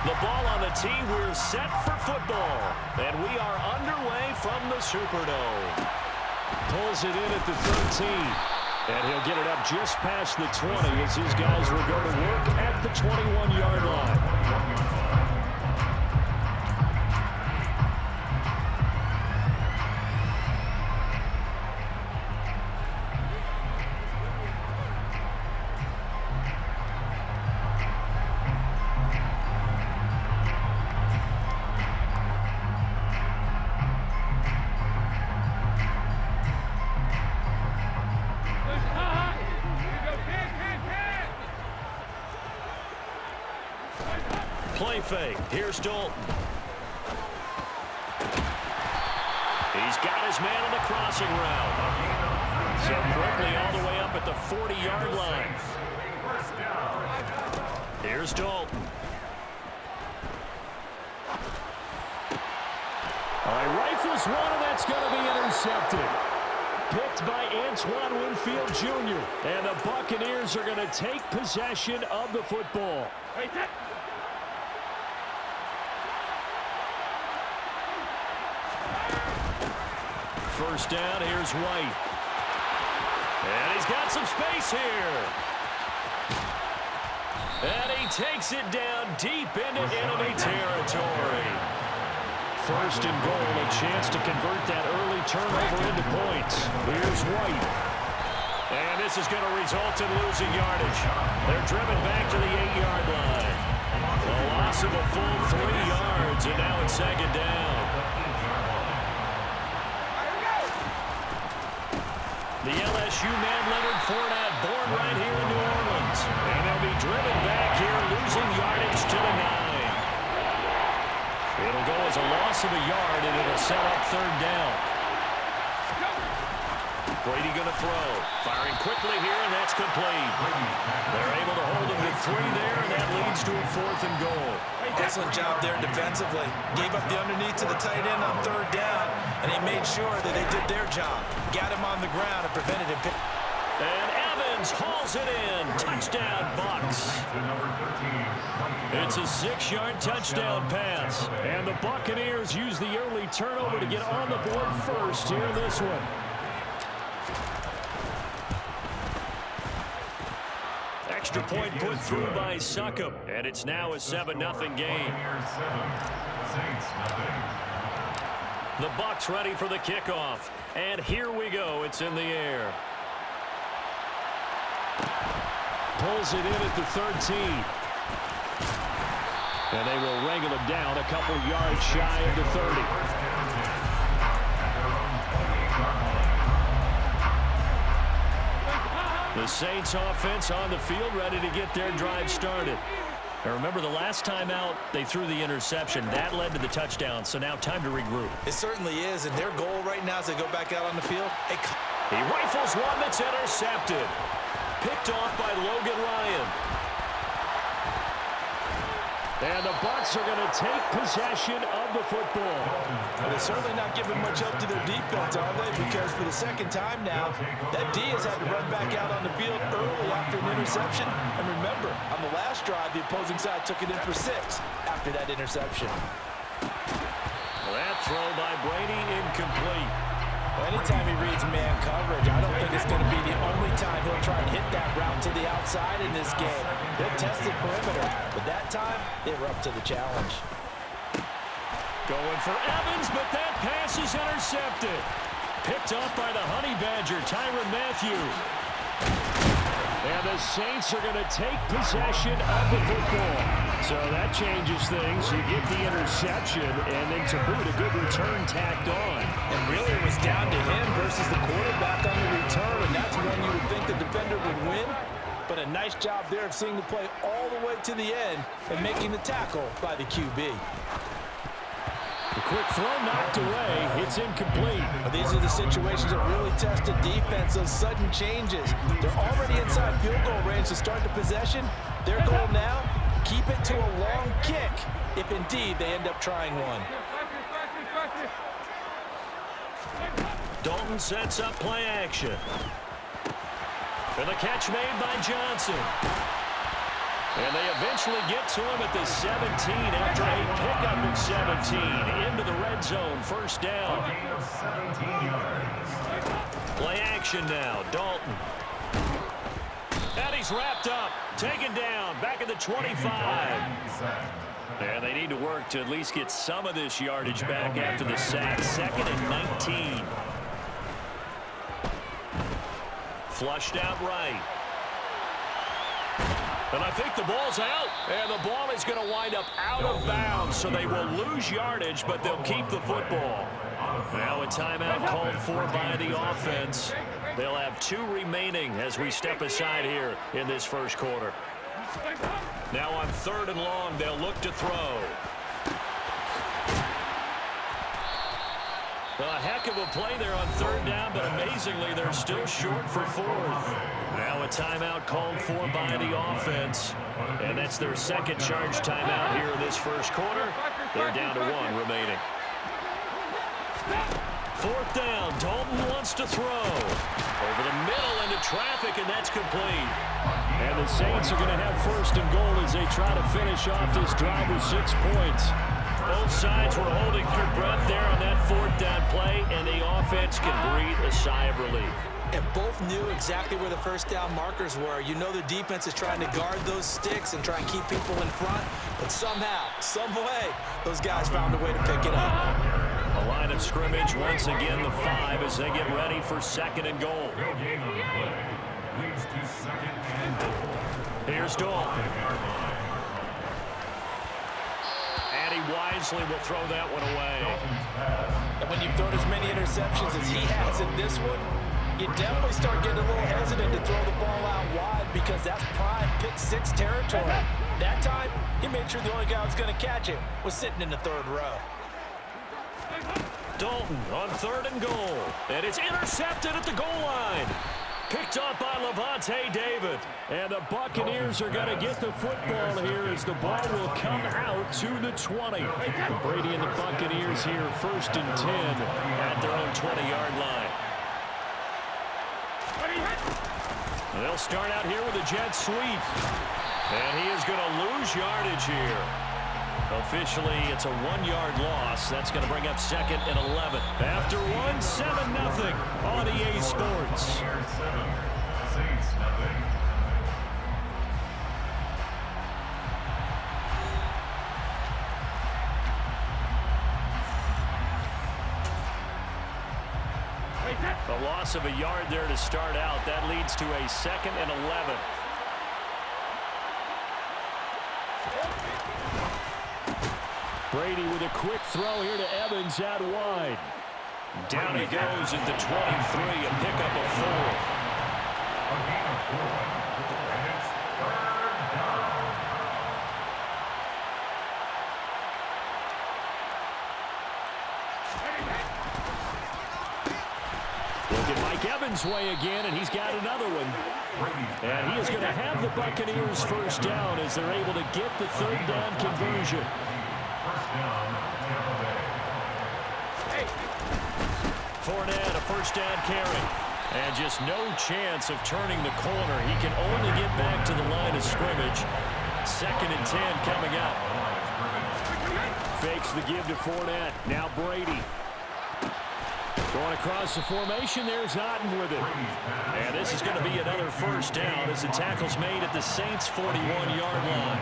The ball on the tee. We're set for football. And we are underway from the Superdome. Pulls it in at the 13. And he'll get it up just past the 20 as his guys will go to work at the 21-yard line. Play fake. Here's Dalton. He's got his man on the crossing route. So quickly all the way up at the 40-yard line. Here's Dalton. All right, rifles one, and that's going to be intercepted. Picked by Antoine Winfield Jr. And the Buccaneers are going to take possession of the football. First down, here's White. And he's got some space here. And he takes it down deep into enemy territory. First and goal, a chance to convert that early turnover into points. Here's White. And this is going to result in losing yardage. They're driven back to the 8-yard line. A loss of a full 3 yards, and now it's second down. The LSU man, Leonard Fournette, born right here in New Orleans. And they'll be driven back here, losing yardage to the 9. It'll go as a loss of a yard, and it'll set up third down. Brady going to throw. Firing quickly here, and that's complete. They're able to hold him to 3 there, and that leads to a 4th and goal. Excellent job there defensively. Gave up the underneath to the tight end on third down, and he made sure that they did their job. Got him on the ground and prevented him. And Evans hauls it in. Touchdown, Bucs. It's a 6-yard touchdown pass. And the Buccaneers use the early turnover to get on the board first here in this one. Extra point put through by Succop. And it's now a 7-0 game. The Bucs ready for the kickoff. And here we go. It's in the air. Pulls it in at the 13. And they will wrangle him down a couple yards shy of the 30. The Saints offense on the field ready to get their drive started. Now remember, the last time out, they threw the interception. That led to the touchdown, so now time to regroup. It certainly is, and their goal right now as they go back out on the field. He rifles one that's intercepted. Picked off by Logan Ryan. And the Bucs are going to take possession of the football. Well, they're certainly not giving much help to their defense, are they? Because for the second time now, that D has had to run back out on the field early after an interception. And remember, on the last drive, the opposing side took it in for 6 after that interception. That throw by Brady incomplete. Anytime he reads man coverage, I don't think it's going to be the only time he'll try and hit that route to the outside in this game. He'll test the perimeter, but that time, they were up to the challenge. Going for Evans, but that pass is intercepted. Picked up by the Honey Badger, Tyrann Mathieu. And the Saints are going to take possession of the football. So that changes things. You get the interception, and then to boot, a good return tacked on. And really it was down to him versus the quarterback on the return, and that's when you would think the defender would win. But a nice job there of seeing the play all the way to the end and making the tackle by the QB. The quick throw knocked away. It's incomplete. Well, these are the situations that really test the defense, those sudden changes. They're already inside field goal range to start the possession. Their goal now, keep it to a long kick if indeed they end up trying one. Dalton sets up play action. And the catch made by Johnson. And they eventually get to him at the 17 after a pickup of 17 into the red zone. First down. Play action now. Dalton. And he's wrapped up. Taken down. Back at the 25. And they need to work to at least get some of this yardage back after the sack. 2nd and 19. Flushed out right. And I think the ball's out. And the ball is going to wind up out of bounds. So they will lose yardage, but they'll keep the football. Now a timeout called for by the offense. They'll have 2 remaining as we step aside here in this first quarter. Now on 3rd and long, they'll look to throw. A heck of a play there on 3rd down, but amazingly, they're still short for 4th. Now a timeout called for by the offense. And that's their 2nd charge timeout here in this first quarter. They're down to 1 remaining. 4th down. Dalton wants to throw. Over the middle into traffic, and that's complete. And the Saints are going to have 1st and goal as they try to finish off this drive with 6 points. Both sides were holding their breath there on that 4th down play, and the offense can breathe a sigh of relief. And both knew exactly where the 1st down markers were. You know the defense is trying to guard those sticks and try and keep people in front, but somehow, some way, those guys found a way to pick it up. A line of scrimmage once again, the 5 as they get ready for 2nd and goal. Here's Dalton. And he wisely will throw that one away. And when you've thrown as many interceptions as he has in this one, you definitely start getting a little hesitant to throw the ball out wide because that's prime pick 6 territory. That time, he made sure the only guy who was going to catch it was sitting in the 3rd row. Dalton on 3rd and goal. And it's intercepted at the goal line. Picked up by Levante David. And the Buccaneers are going to get the football here as the ball will come out to the 20. Brady and the Buccaneers here 1st and 10 at their own 20-yard line. They'll start out here with a jet sweep. And he is going to lose yardage here. Officially, it's a 1-yard loss. That's going to bring up 2nd and 11. After 1, 7-0 on EA Sports. A loss of a yard there to start out. That leads to a 2nd and 11. Brady with a quick throw here to Evans out wide. Down he goes at the 23, a pickup of 4. Look at Mike Evans' way again, and he's got another one. And he is going to have the Buccaneers 1st down as they're able to get the 3rd down conversion. Fournette, a 1st down carry. And just no chance of turning the corner. He can only get back to the line of scrimmage. 2nd and 10 coming up. Fakes the give to Fournette. Now Brady. Going across the formation, there's Otten with it. And this is going to be another 1st down as the tackle's made at the Saints' 41-yard line.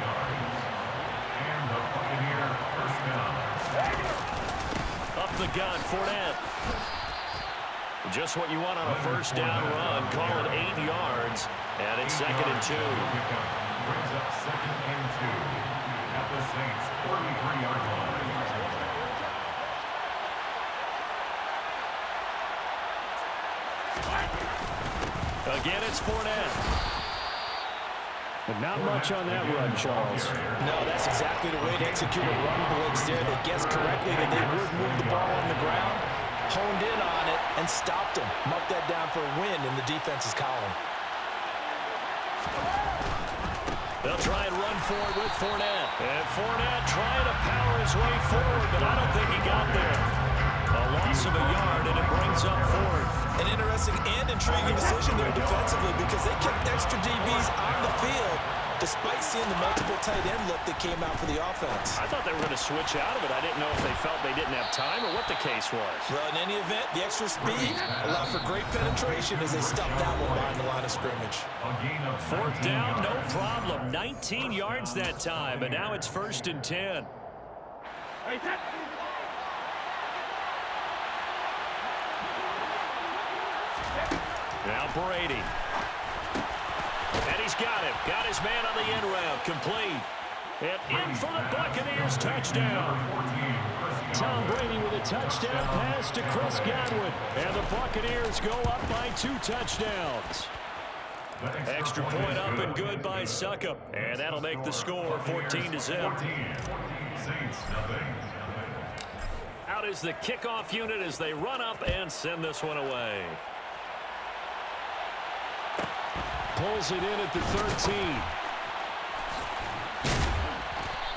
Up the gun, Fournette. Just what you want on a 1st down run. Call it 8 yards, and it's 2nd and 2. Brings up 2nd and 2 at the Saints' 43-yard line. Again, it's Fournette. But not much on that run, Charles. No, that's exactly the way to execute a run blitz there. They guessed correctly that they would move the ball on the ground, honed in on it, and stopped them. Marked that down for a win in the defense's column. They'll try and run for it with Fournette. And Fournette trying to power his way forward, but I don't think he got there. A loss of a yard, and it brings up 4th. An interesting and intriguing decision there defensively because they kept extra DBs on the field to despite seeing the multiple tight end look that came out for the offense. I thought they were going to switch out of it. I didn't know if they felt they didn't have time or what the case was. Well, in any event, the extra speed allowed for great penetration as they stuffed that one behind the line of scrimmage. Fourth down, no problem. 19 yards that time, and now it's 1st and 10. Now Brady. And he's got him. Got his man on the end route. Complete. And in for the Buccaneers touchdown. Tom Brady with a touchdown pass to Chris Godwin. And the Buccaneers go up by 2 touchdowns. Extra point up and good by Suckup. And that'll make the score 14-0. Out is the kickoff unit as they run up and send this one away. Pulls it in at the 13.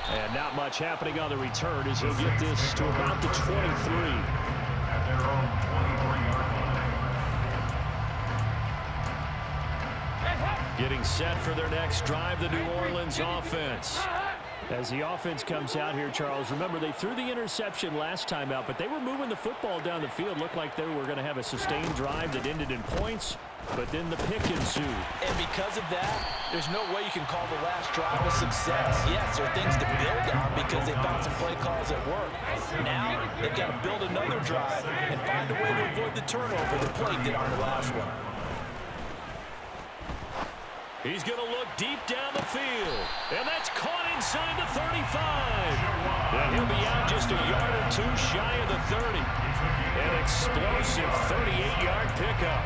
And not much happening on the return as he'll get this to about the 23. At their own 23-yard line. Getting set for their next drive, the New Orleans offense. As the offense comes out here, Charles, remember they threw the interception last time out, but they were moving the football down the field. Looked like they were going to have a sustained drive that ended in points, but then the pick ensued. And because of that, there's no way you can call the last drive a success. Yes, there are things to build on because they found some play calls at work. Now, they've got to build another drive and find a way to avoid the turnover the play did on the last one. He's going to look deep down the field. And that's caught inside the 35. And he'll be out just a yard or 2 shy of the 30. An explosive 38-yard pickup.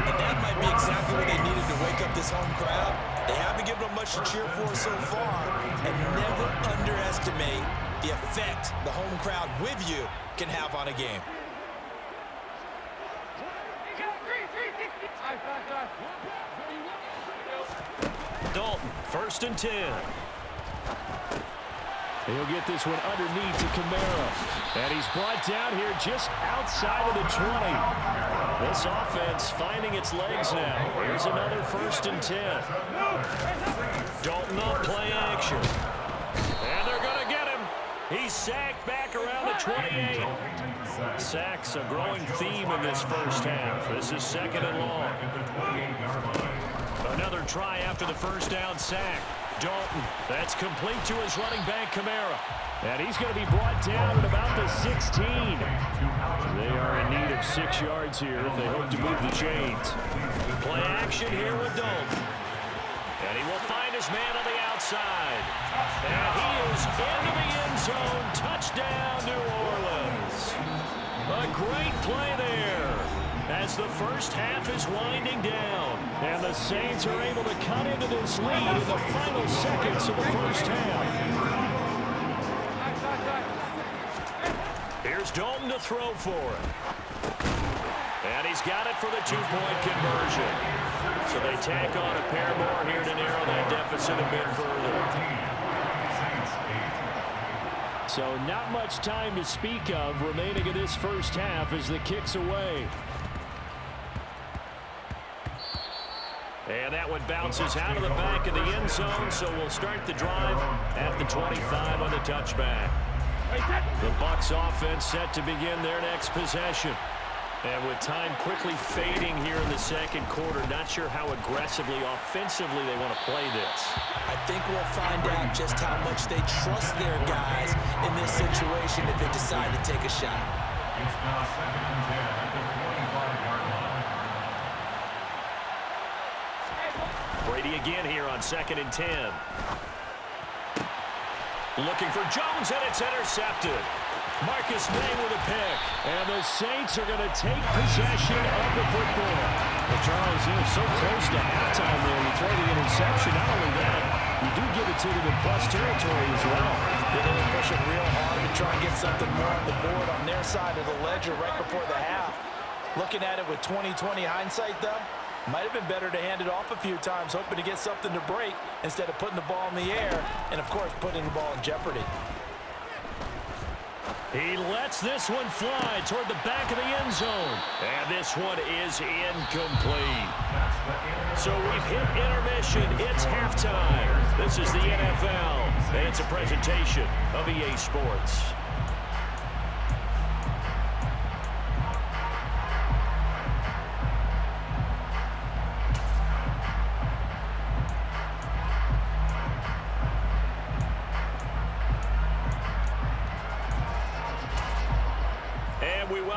And that might be exactly what they needed to wake up this home crowd. They haven't given them much to cheer for so far. And never underestimate the effect the home crowd with you can have on a game. Dalton, 1st and 10. He'll get this one underneath to Kamara. And he's brought down here just outside of the 20. This offense finding its legs now. Here's another 1st and 10. Dalton on play action. And they're going to get him. He's sacked back around the 28. Sacks a growing theme in this first half. This is 2nd and long. Another try after the first down sack. Dalton, that's complete to his running back, Kamara. And he's going to be brought down at about the 16. They are in need of 6 yards here if they hope to move the chains. Play action here with Dalton. And he will find his man on the outside. And he is into the end zone. Touchdown, New Orleans. A great play there as the first half is winding down. And the Saints are able to cut into this lead in the final seconds of the first half. Here's Dalton to throw for it. And he's got it for the 2-point conversion. So they tack on a pair more here to narrow that deficit a bit further. So not much time to speak of remaining in this first half as the kick's away. And that one bounces out of the back of the end zone, so we'll start the drive at the 25 on the touchback. The Bucs offense set to begin their next possession. And with time quickly fading here in the second quarter, not sure how aggressively, offensively they want to play this. I think we'll find out just how much they trust their guys in this situation if they decide to take a shot. It's now 2nd and 10 at the 25-yard line. Brady again here on 2nd and 10. Looking for Jones, and it's intercepted. Marcus May with a pick. And the Saints are going to take possession of the football. Well, Charles, you're so close to halftime there. You throw the interception. Not only that, you do give it to them in plus territory as well. They're going to push it real hard to try and get something more on the board on their side of the ledger right before the half. Looking at it with 20/20 hindsight, though, might have been better to hand it off a few times, hoping to get something to break instead of putting the ball in the air and, of course, putting the ball in jeopardy. He lets this one fly toward the back of the end zone. And this one is incomplete. So we've hit intermission. It's halftime. This is the NFL, and it's a presentation of EA Sports.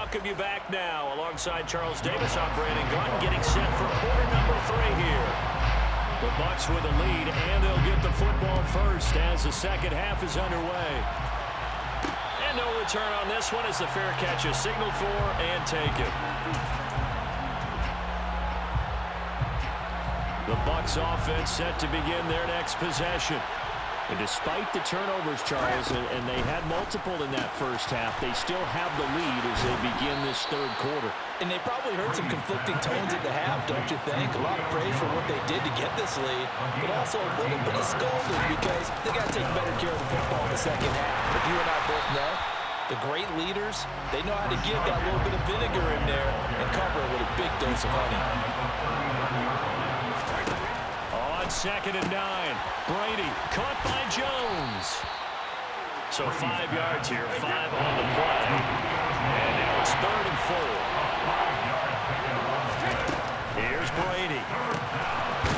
Welcome you back now. Alongside Charles Davis, I'm Brandon Gordon, getting set for quarter number 3 here. The Bucs with a lead, and they'll get the football first as the second half is underway. And no return on this one as the fair catch is signaled for and taken. The Bucs offense set to begin their next possession. And despite the turnovers, Charles, and they had multiple in that first half, they still have the lead as they begin this third quarter. And they probably heard some conflicting tones at the half, don't you think? A lot of praise for what they did to get this lead, but also a little bit of scolding because they got to take better care of the football in the second half. But you and I both know the great leaders, they know how to give that little bit of vinegar in there and cover it with a big dose of honey. Second and 9. Brady caught by Jones. So 5 yards here, 5 on the play. And now it's 3rd and 4. Here's Brady.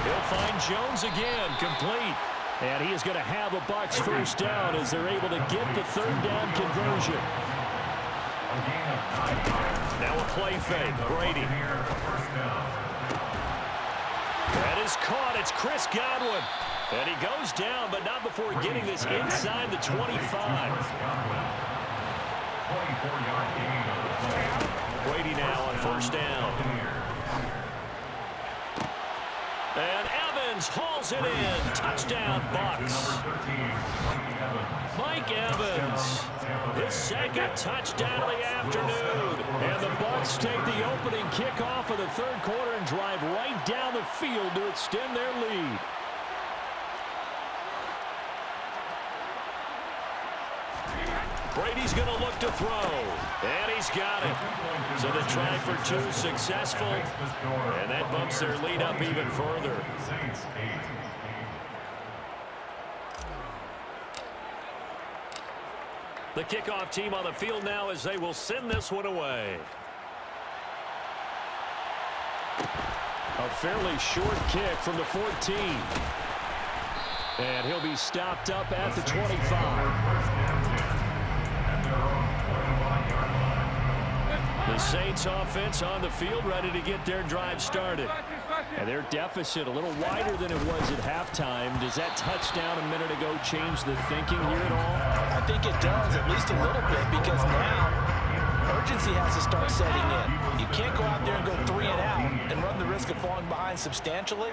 He'll find Jones again, complete. And he is going to have a Bucs first down as they're able to get the third down conversion. Now a play fake. Brady. That is caught. It's Chris Godwin. And he goes down, but not before getting this inside the 25. Brady now on first down. And Evans hauls it in. Touchdown, Bucs. Mike Evans, his second touchdown of the afternoon. And the Bucs take the opening kickoff of the third quarter and drive right down the field to extend their lead. Brady's going to look to throw, and he's got it. So the try for 2 successful, and that bumps their lead up even further. The kickoff team on the field now as they will send this one away. A fairly short kick from the 14. And he'll be stopped up at the 25. The Saints offense on the field ready to get their drive started. And their deficit a little wider than it was at halftime. Does that touchdown a minute ago change the thinking here at all? I think it does, at least a little bit, because now urgency has to start setting in. You can't go out there and go 3 and out and run the risk of falling behind substantially,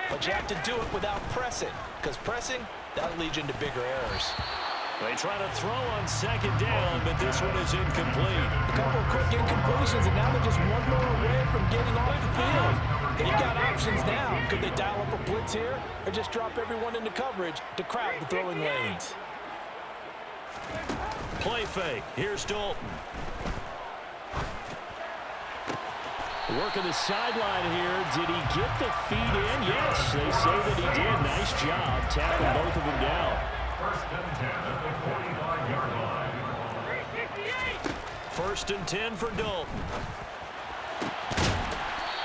but you have to do it without pressing, because pressing, that'll lead you into bigger errors. They try to throw on second down, but this one is incomplete. A couple of quick incompletions, and now they're just one more away from getting off the field. They've got options now. Could they dial up a blitz here or just drop everyone into coverage to crowd the throwing lanes? Play fake. Here's Dalton. Working the sideline here. Did he get the feet in? Yes, they say that he did. Nice job tapping both of them down. First and 10 at the 45-yard line. 1st and 10 for Dalton.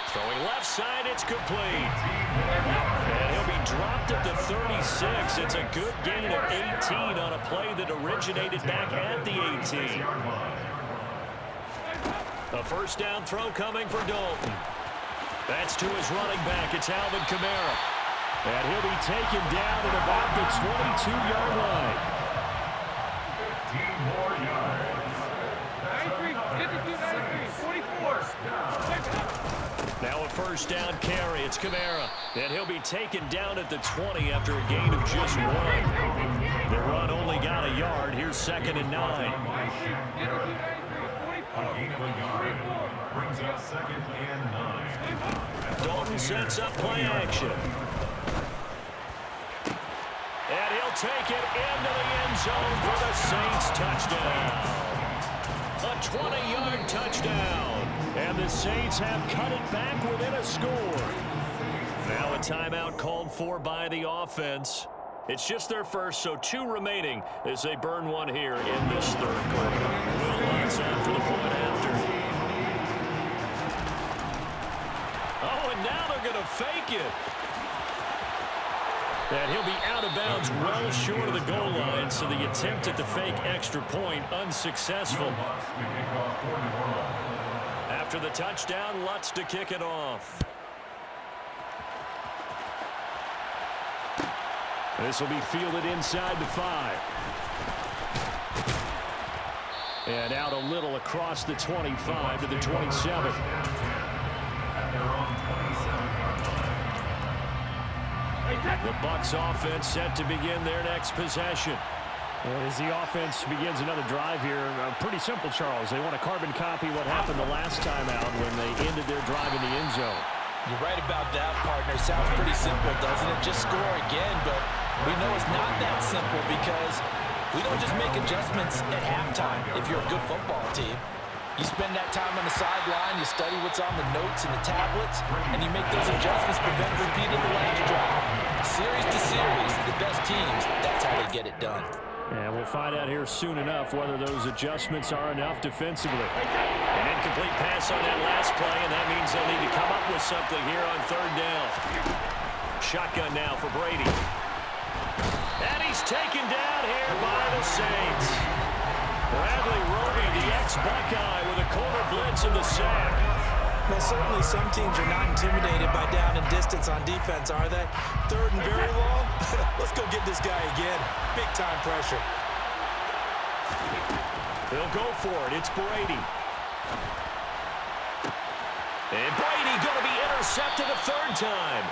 Throwing left side, it's complete. And he'll be dropped at the 36. It's a good gain of 18 on a play that originated back at the 18. A first down throw coming for Dalton. That's to his running back. It's Alvin Kamara. And he'll be taken down at about the 22-yard line. 15 more yards. 44. Now a first down carry. It's Kamara. And he'll be taken down at the 20 after a gain of just 1. The run only got a yard. Here's 2nd and 9. A gain of a yard brings up 2nd and 9. Dalton sets up play action. And he'll take it into the end zone for the Saints touchdown. 20-yard touchdown. And the Saints have cut it back within a score. Now a timeout called for by the offense. It's just their first, so 2 remaining as they burn one here in this third quarter. Will lines out for the point after. Oh, and now they're going to fake it. And he'll be out of bounds well short of the goal line, so the attempt at the fake extra point unsuccessful. After the touchdown, Lutz to kick it off. This will be fielded inside the 5. And out a little across the 25 to the 27. The Bucs offense set to begin their next possession. As the offense begins another drive here, pretty simple, Charles. They want to carbon copy what happened the last time out when they ended their drive in the end zone. You're right about that, partner. Sounds pretty simple, doesn't it? Just score again, but we know it's not that simple because we don't just make adjustments at halftime if you're a good football team. You spend that time on the sideline, you study what's on the notes and the tablets, and you make those adjustments prevent repeat of the last drive. Series to series, the best teams, that's how they get it done. And we'll find out here soon enough whether those adjustments are enough defensively. An incomplete pass on that last play, and that means they'll need to come up with something here on third down. Shotgun now for Brady. And he's taken down here by the Saints. Bradley Roby, the ex-Buckeye, with a corner blitz in the sack. Well, certainly some teams are not intimidated by down and distance on defense, are they? Third and very long? Let's go get this guy again. Big-time pressure. They'll go for it. It's Brady. And Brady going to be intercepted a third time.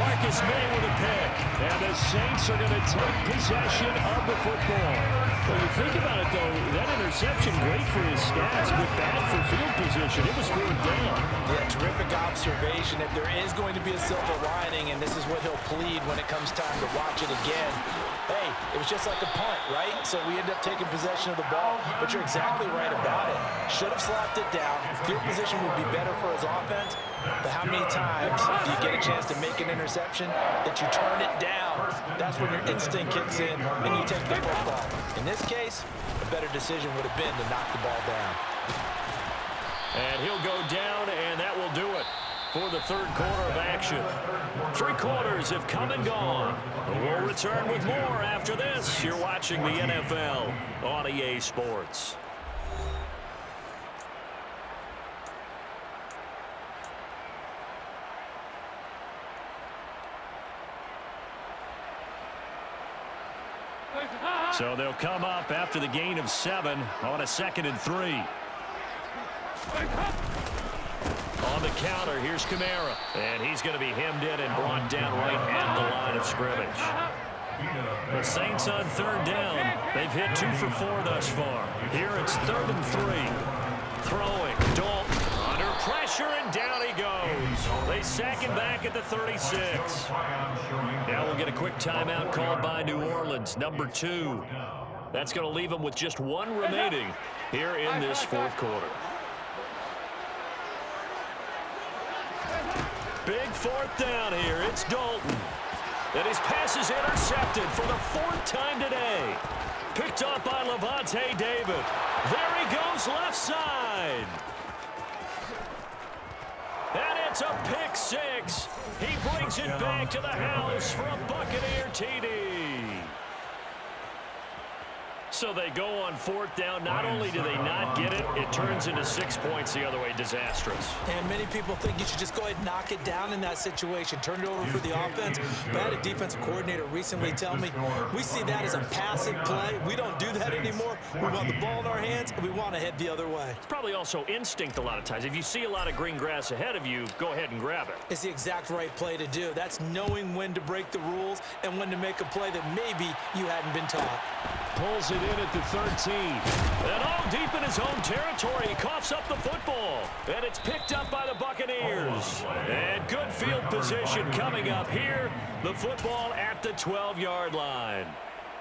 Marcus May with a pick. And the Saints are going to take possession of the football. Well, you think about it, though, that interception, great for his stats, but bad for field position. It was fourth down. Yeah, terrific observation. If there is going to be a silver lining, and this is what he'll plead when it comes time to watch it again, hey, it was just like a punt, right? So we end up taking possession of the ball, but you're exactly right about it. Should have slapped it down. Field position would be better for his offense, but how many times do you get a chance to make an interception that you turn it down? That's when your instinct kicks in and you take the football. In this case, a better decision would have been to knock the ball down. And he'll go down, and that will do it for the third quarter of action. 3 quarters have come and gone. We'll return with more after this. You're watching the NFL on EA Sports. So they'll come up after the gain of 7 on a 2nd and 3. On the counter, here's Kamara. And he's going to be hemmed in and brought down right at the line of scrimmage. The Saints on third down. They've hit 2 for 4 thus far. Here it's 3rd and 3. Throwing. Dalton under pressure, and down he goes. They sack him back at the 36. Now we'll get a quick timeout called by New Orleans, number 2. That's going to leave them with just 1 remaining here in this fourth quarter. Big fourth down here. It's Dalton. And his pass is intercepted for the 4th time today. Picked up by Levante David. There he goes left side. And it's a pick 6. He brings it back to the house for a Buccaneer TD. So they go on 4th down. Not only do they not get it, it turns into 6 points the other way. Disastrous. And many people think you should just go ahead and knock it down in that situation. Turn it over for the offense. But I had a defensive coordinator recently tell me, we see that as a passive play. We don't do that anymore. We want the ball in our hands, and we want to head the other way. It's probably also instinct a lot of times. If you see a lot of green grass ahead of you, go ahead and grab it. It's the exact right play to do. That's knowing when to break the rules and when to make a play that maybe you hadn't been taught. Pulls it in at the 13. And all deep in his own territory, he coughs up the football. And it's picked up by the Buccaneers. And good field position coming up here. The football at the 12-yard line.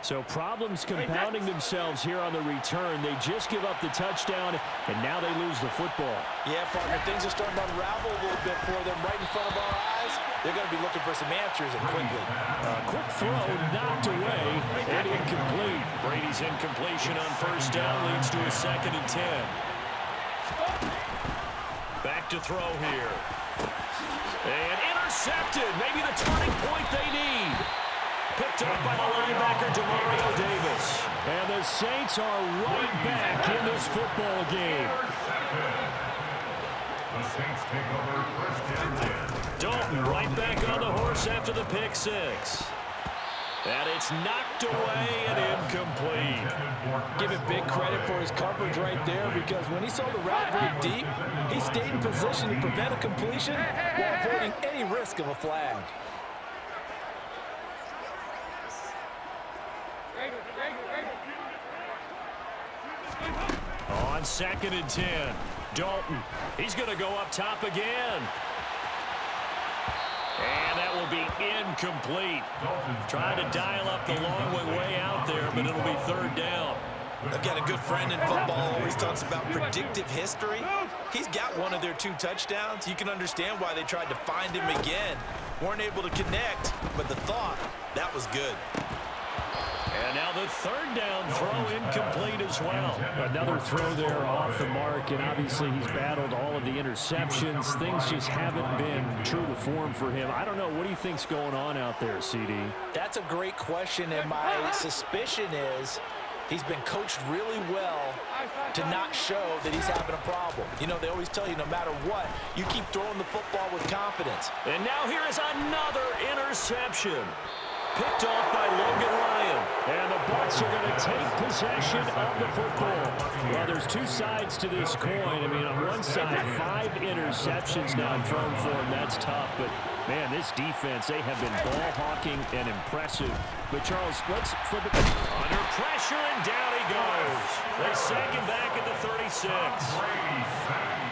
So problems compounding themselves here on the return. They just give up the touchdown, and now they lose the football. Yeah, partner, things are starting to unravel a little bit for them right in front of our eyes. They're going to be looking for some answers, and quickly. Quick throw, knocked away, and incomplete. Brady's incompletion on first down leads to a 2nd and 10. Back to throw here. And intercepted. Maybe the turning point they need. Picked up by the linebacker, Demario Davis. And the Saints are right back in this football game. The Saints take over 1st and 10. Dalton right back on the horse after the pick 6. And it's knocked away and incomplete. Give him big credit for his coverage right there, because when he saw the route break deep, he stayed in position to prevent a completion while avoiding any risk of a flag. On 2nd and 10, Dalton. He's going to go up top again. And that will be incomplete. Trying to dial up the long way out there, but it'll be 3rd down. I've got a good friend in football who always talks about predictive history. He's got one of their 2 touchdowns. You can understand why they tried to find him again. Weren't able to connect, but the thought, that was good. And now the 3rd down throw incomplete as well. Another throw there off the mark, and obviously he's battled all of the interceptions. Things just haven't been true to form for him. I don't know. What do you think's going on out there, CD? That's a great question, and my suspicion is he's been coached really well to not show that he's having a problem. You know, they always tell you no matter what, you keep throwing the football with confidence. And now here is another interception. Picked off by Logan Ryan. And the Bucs are going to take possession of the football. Well, there's 2 sides to this coin. I mean, on one side, 5 interceptions now thrown for him. That's tough. But, man, this defense, they have been ball hawking and impressive. But, Charles, let's flip it. Under pressure, and down he goes. They sack him back at the 36. Brady sacked.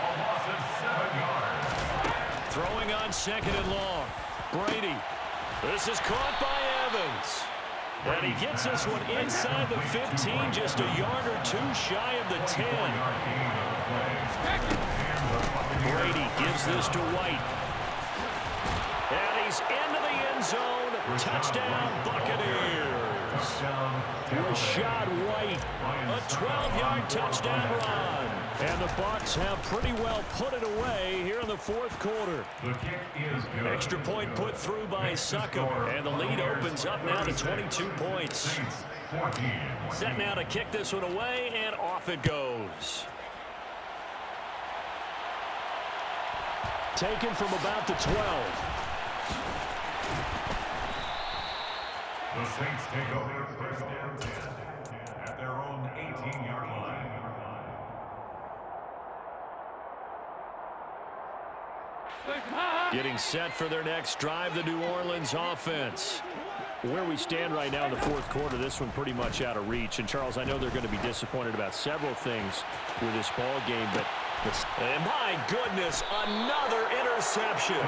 A loss of 7 yards. Throwing on 2nd and long. Brady. This is caught by Evans. And he gets this one inside the 15, just a yard or 2 shy of the 10. Brady gives this to White. And he's into the end zone. Touchdown, Buccaneers. Rashad White, a 12-yard touchdown run. And the Bucs have pretty well put it away here in the 4th quarter. The kick is good. Extra point put through by Succop, and the lead opens up now to 22 points. Set now to kick this one away, and off it goes. Taken from about the 12. The Saints take over 1st and 10 at their own 18-yard line. Getting set for their next drive, the New Orleans offense. Where we stand right now in the 4th quarter, this one pretty much out of reach. And, Charles, I know they're going to be disappointed about several things with this ball game, but and my goodness, another interception.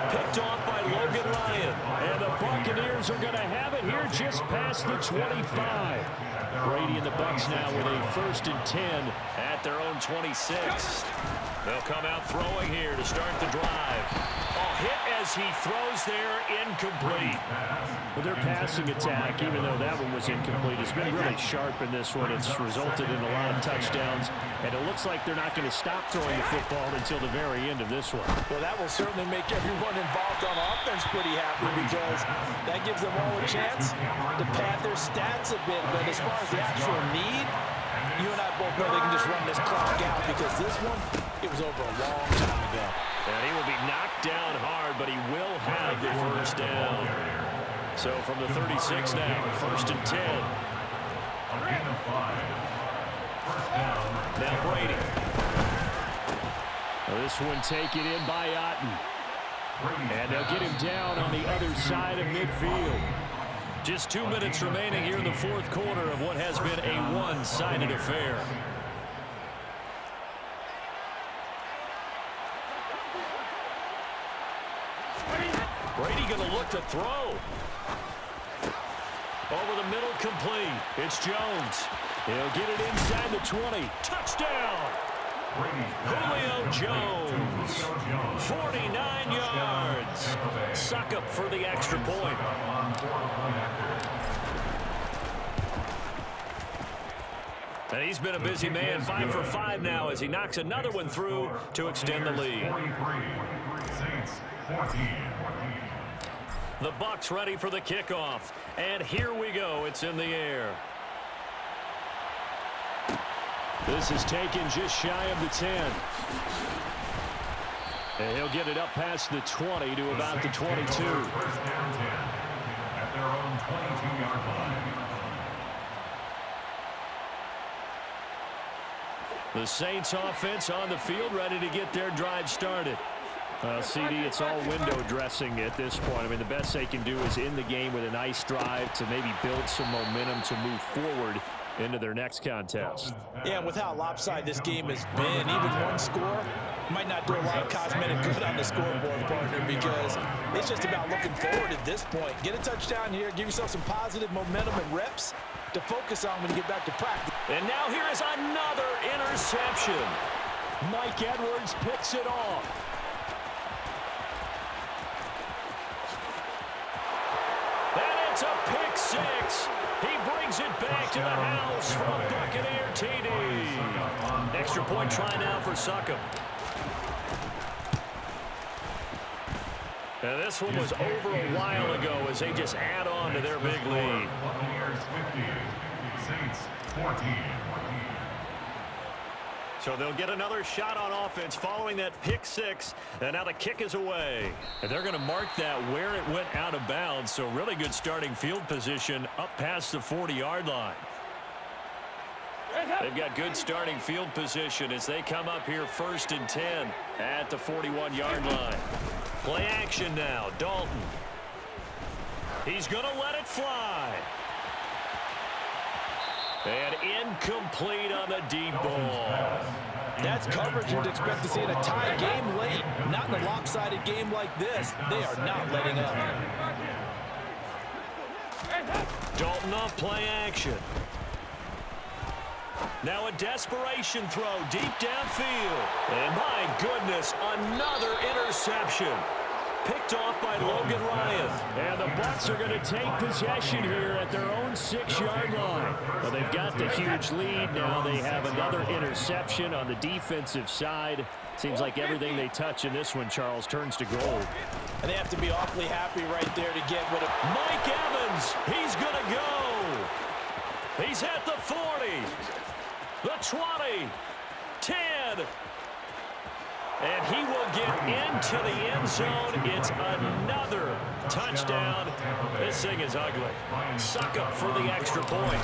Picked off by Logan Ryan. And the Buccaneers are going to have it here just past the 25. Brady and the Bucs now with a 1st and 10 at their own 26. They'll come out throwing here to start the drive. A hit as he throws there, incomplete. Well, their passing attack, even though that one was incomplete, has been really sharp in this one. It's resulted in a lot of touchdowns, and it looks like they're not going to stop throwing the football until the very end of this one. Well, that will certainly make everyone involved on offense pretty happy, because that gives them all a chance to pad their stats a bit. But as far as the actual need, you and I both know they can just run this clock out, because this one, it was over a long time ago. And he will be knocked down hard, but he will have the 1st down. So from the 36 now, 1st and 10. Now Brady. This one taken in by Otten. And they'll get him down on the other side of midfield. Just 2 minutes remaining here in the 4th quarter of what has been a one-sided affair. Brady going to look to throw. Over the middle, complete. It's Jones. He'll get it inside the 20. Touchdown! Julio Jones. 49 yards. Suck up for the extra point. And he's been a busy man, 5 for 5 now as he knocks another one through to extend the lead. The Bucs ready for the kickoff. And here we go. It's in the air. This is taken just shy of the 10. And he'll get it up past the 20 to about the 22. First down 10 at their own 22-yard line. The Saints offense on the field ready to get their drive started. CD, it's all window dressing at this point. I mean, the best they can do is in the game with a nice drive to maybe build some momentum to move forward into their next contest. Yeah, and with how lopsided this game has been, even one score might not do a lot of cosmetic good on the scoreboard, partner, because it's just about looking forward at this point. Get a touchdown here, give yourself some positive momentum and reps to focus on when you get back to practice. And now here is another interception. Mike Edwards picks it off. And it's a pick six. He brings it back to the house from a Buccaneer TD. Extra point try now for Suckup. And this one was over a while ago as they just add on to their big lead. Buccaneers 50, Saints 14. So they'll get another shot on offense following that pick six. And now the kick is away. And they're going to mark that where it went out of bounds. So really good starting field position up past the 40-yard line. They've got good starting field position as they come up here 1st and 10 at the 41-yard line. Play action now. Dalton. He's going to let it fly. And incomplete on the deep ball. That's coverage you'd expect to see in a tie game late. Not in a lopsided game like this. They are not letting up. Dalton off play action. Now a desperation throw deep downfield. And my goodness, another interception. Picked off by Logan Ryan. And the Bucs are going to take possession here at their own 6-yard line. Well, they've got the huge lead now. They have another interception on the defensive side. Seems like everything they touch in this one, Charles, turns to gold. And they have to be awfully happy right there to get rid of Mike Evans. He's going to go. He's at the 40, the 20, 10. And he will get into the end zone. It's another touchdown. This thing is ugly. Suck up for the extra point.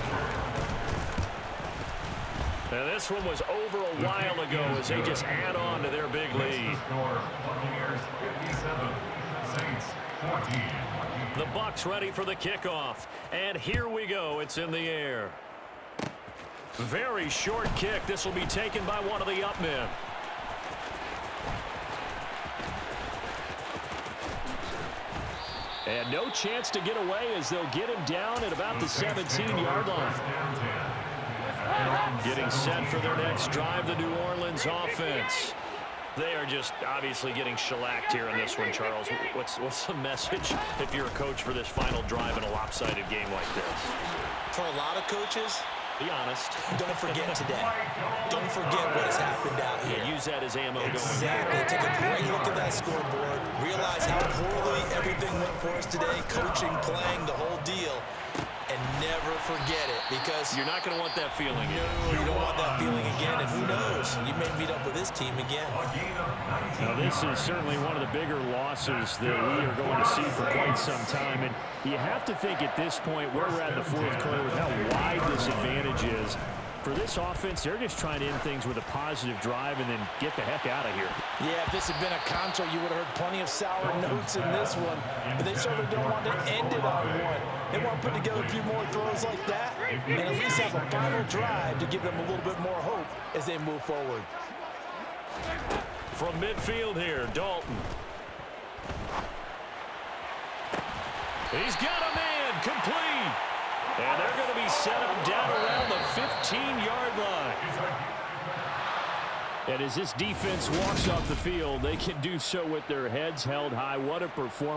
And this one was over a while ago as they just add on to their big lead. Buccaneers 57, Saints 14. The Bucs ready for the kickoff. And here we go. It's in the air. Very short kick. This will be taken by one of the up men. And no chance to get away as they'll get him down at about the 17-yard line. Getting set for their next drive, the New Orleans offense. They are just obviously getting shellacked here in this one, Charles. What's the message if you're a coach for this final drive in a lopsided game like this? For a lot of coaches, be honest. Don't forget today. Don't forget what has happened out here. Yeah, use that as ammo. Exactly. Take a great look at that scoreboard. Realize how poorly everything went for us today. Coaching, playing, the whole deal. And never forget it, because you're not going to want that feeling. No, you don't want that feeling again. And who knows? You may meet up with this team again. Now, this is certainly one of the bigger losses that we are going to see for quite some time. And you have to think at this point, where we're at in the fourth quarter, with how wide this advantage is. For this offense, they're just trying to end things with a positive drive and then get the heck out of here. Yeah, if this had been a contra, you would have heard plenty of sour notes in this one. But they certainly don't want to end it on one. They want to put together a few more throws like that and at least have a final drive to give them a little bit more hope as they move forward. From midfield here, Dalton. He's got a man, complete. And they're going to be set up down around the 15-yard line. And as this defense walks off the field, they can do so with their heads held high. What a performance.